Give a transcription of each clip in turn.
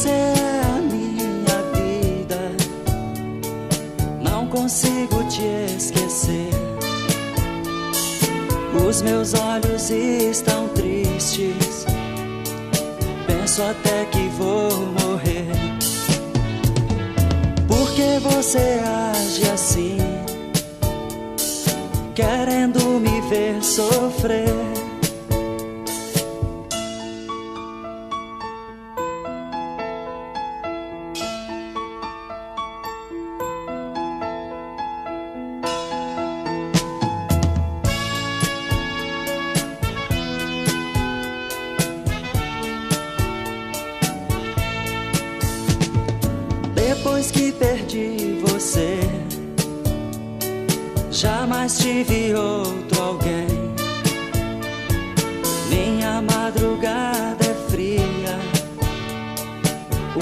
Você é a minha vida, não consigo te esquecer. Os meus olhos estão tristes, penso até que vou morrer. Por que você age assim, querendo me ver sofrer? Depois que perdi você, jamais tive outro alguém. Minha madrugada é fria,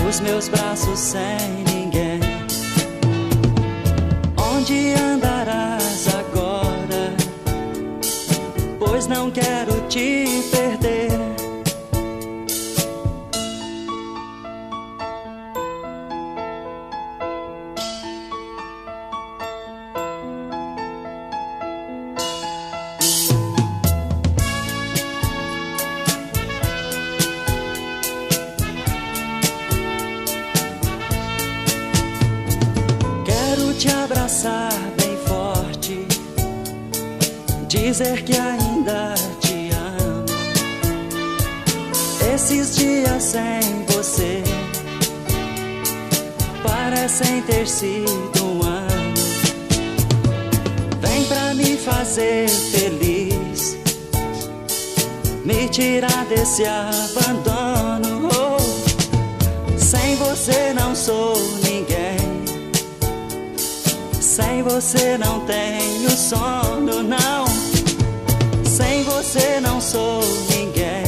os meus braços sem ninguém. Onde andarás agora? Pois não quero te perder. Te abraçar bem forte, dizer que ainda te amo. Esses dias sem você parecem ter sido um ano. Vem pra me fazer feliz, me tirar desse abandono. Oh, sem você não sou ninguém, sem você não tenho sono, não. Sem você não sou ninguém,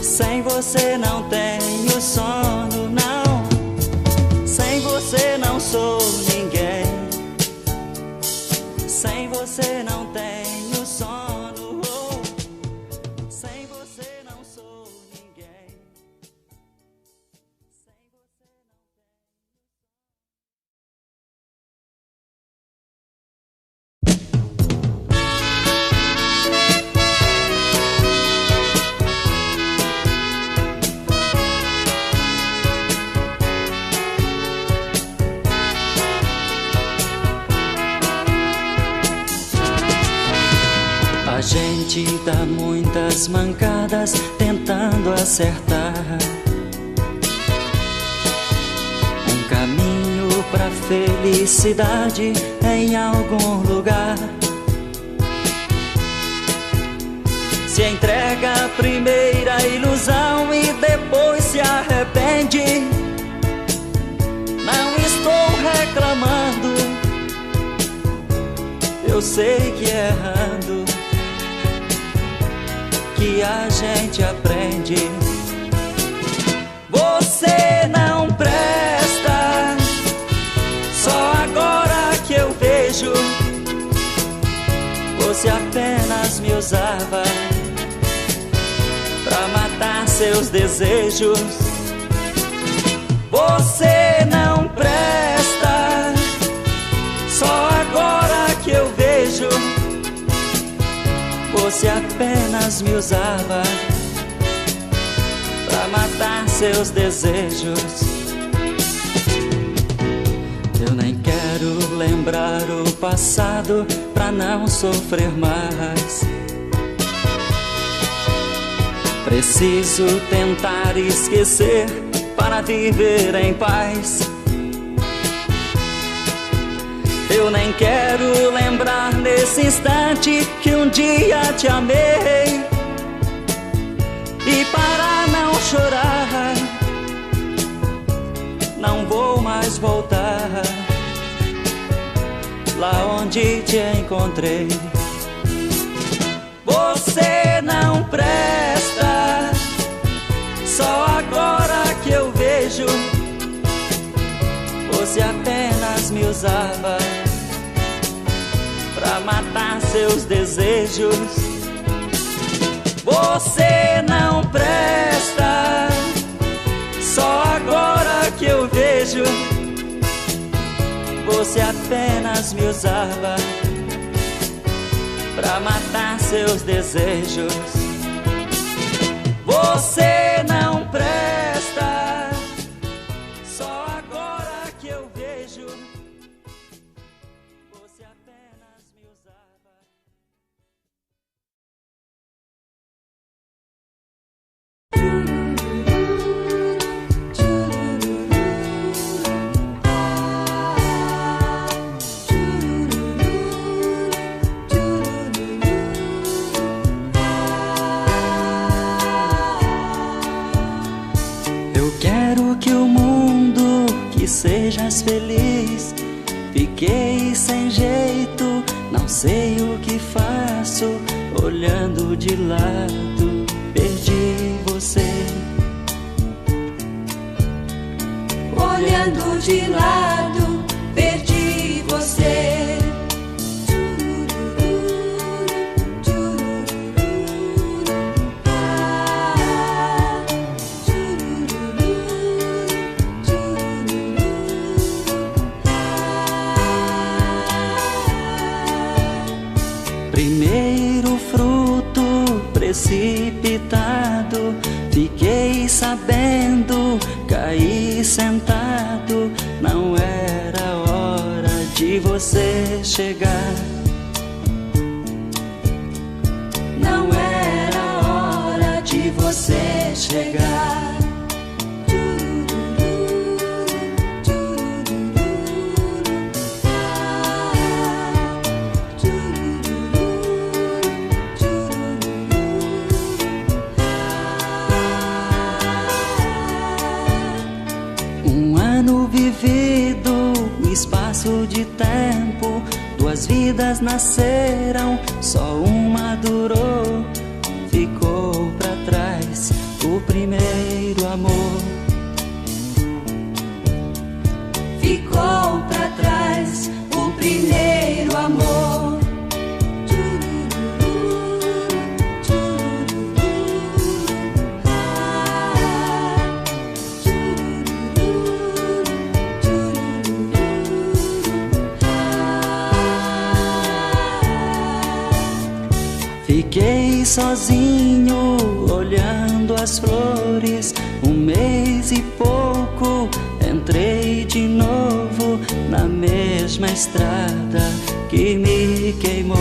sem você não tenho sono, não. Sem você não sou ninguém, sem você não tenho sono, oh. Sem você não sou ninguém. A gente dá muitas mancadas tentando acertar um caminho pra felicidade em algum lugar. Se entrega a primeira ilusão e depois se arrepende. Não estou reclamando, eu sei que errando que a gente aprende. Você não presta, só agora que eu vejo. Você apenas me usava pra matar seus desejos. Você não presta, só agora que eu vejo. Você apenas me usava pra matar seus desejos. Eu nem quero lembrar o passado pra não sofrer mais. Preciso tentar esquecer para viver em paz. Eu nem quero lembrar nesse instante que um dia te amei. E para não chorar, não vou mais voltar lá onde te encontrei. Você não presta, só agora que eu vejo. Você apenas me usava pra matar seus desejos. Você não presta, vejo, você apenas me usava pra matar seus desejos. Você não presta, só agora que eu vejo, você apenas me usava. Sejas feliz, fiquei sem jeito, não sei o que faço, olhando de lado, perdi você. Olhando de lado, perdi você. Primeiro fruto precipitado, fiquei sabendo, caí sentado, não era hora de você chegar. Não era hora de você chegar. Vivido, espaço de tempo, duas vidas nasceram, só uma durou, ficou pra trás o primeiro amor. Ficou pra trás o primeiro amor. Fiquei sozinho, olhando as flores, um mês e pouco, entrei de novo na mesma estrada que me queimou.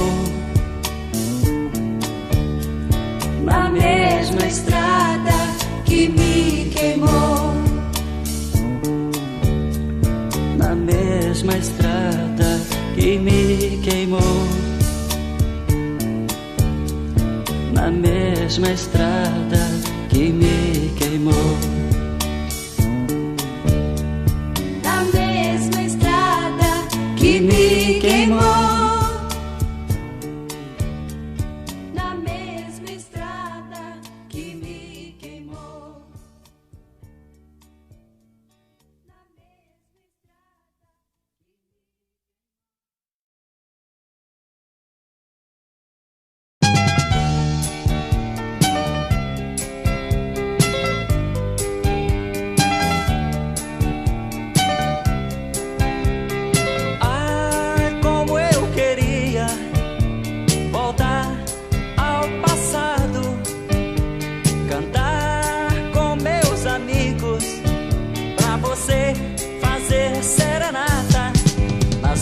Na mesma estrada que me queimou. Na mesma estrada que me queimou. Na mesma estrada que me queimou. Na mesma estrada que me queimou. Na mesma estrada que me queimou.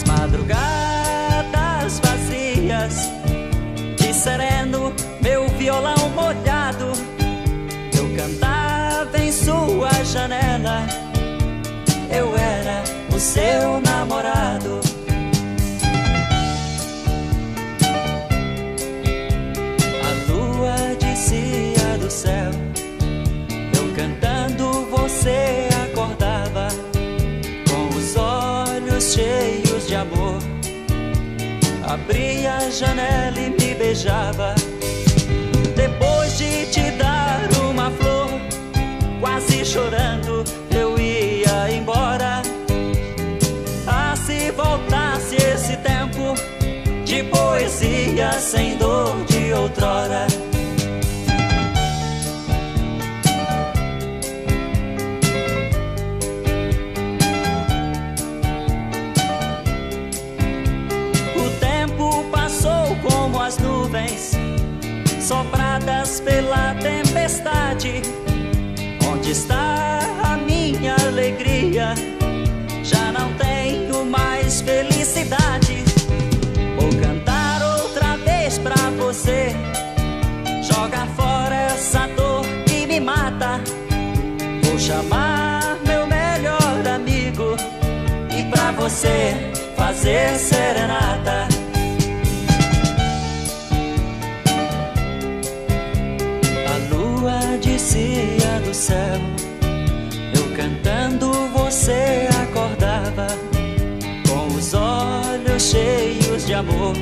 Madrugadas vazias, de sereno, meu violão molhado, eu cantava em sua janela, eu era o seu namorado. A lua descia do céu, eu cantando você acordava, com os olhos cheios de amor. Abria a janela e me beijava. Depois de te dar uma flor, quase chorando, eu ia embora. Ah, se voltasse esse tempo de poesia sem dor de outrora. das nuvens, sopradas pela tempestade. Onde está a minha alegria? Já não tenho mais felicidade. Vou cantar outra vez pra você, joga fora essa dor que me mata. Vou chamar meu melhor amigo e pra você fazer serenata. A lua descia do céu, eu cantando você acordava, com os olhos cheios de amor.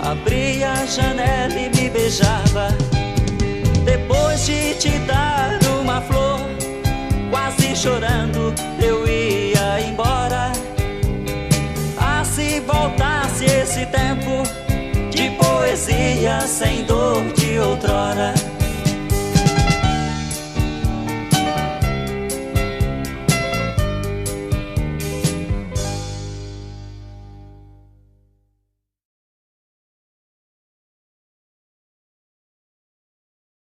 Abria a janela e me beijava. Depois de te dar uma flor, quase chorando eu ia embora. Ah, se voltasse esse tempo de poesia sem dor de outrora.